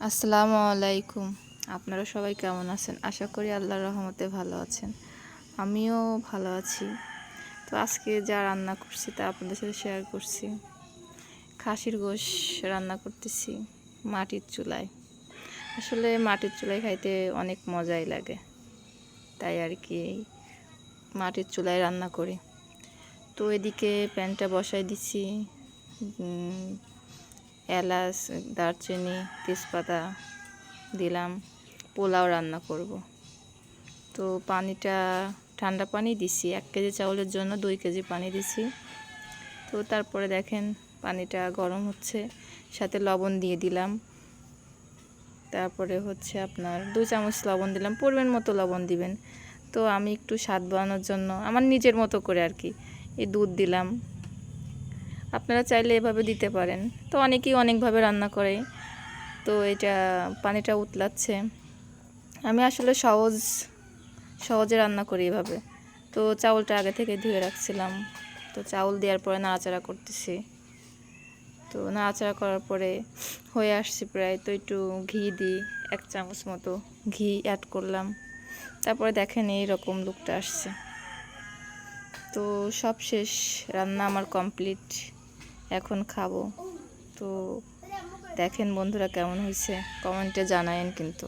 আসসালামু আলাইকুম। আপনারা সবাই কেমন আছেন? আশা করি আল্লাহর রহমতে ভালো আছেন। আমিও ভালো আছি। তো আজকে যা রান্না করছি তা আপনাদের সাথে শেয়ার করছি। খাসির গোশ রান্না করতেছি মাটির চুলায়। আসলে মাটির চুলায় খাইতে অনেক মজাই লাগে, তাই আর কি মাটির চুলায় রান্না করি। তো এদিকে প্যানটা বসাই দিছি, এলাচ, দারচিনি, তেজপাতা দিলাম। পোলাও রান্না করব। তো পানিটা ঠান্ডা পানি দিছি, 1 কেজি চাউলের জন্য 2 কেজি পানি দিছি। তো তারপরে দেখেন পানিটা গরম হচ্ছে, সাথে লবণ দিয়ে দিলাম। তারপরে হচ্ছে আপনার 2 চামচ লবণ দিলাম, পরিমাণ মতো লবণ দিবেন। তো আমি একটু স্বাদ বাড়ানোর জন্য আমার নিজের মতো করে আর কি এই দুধ দিলাম। আপনারা চাইলে এভাবে দিতে পারেন। তো অনেকেই অনেকভাবে রান্না করে। তো এটা পানিটা উতলাচ্ছে, আমি আসলে সহজে রান্না করি এভাবে। তো চাউলটা আগে থেকে ধুয়ে রাখছিলাম। তো চাউল দেওয়ার পরে নাড়াচাড়া করতেছি। তো নাড়াচাড়া করার পরে হয়ে আসছে প্রায়। তো একটু ঘি দিই, 1 চামচ মতো ঘি অ্যাড করলাম। তারপরে দেখেন এই রকম লুকটা আসছে। তো সব শেষ, রান্না আমার কমপ্লিট, এখন খাবো। তো দেখেন বন্ধুরা কেমন হয়েছে, কমেন্টে জানায়েন কিন্তু।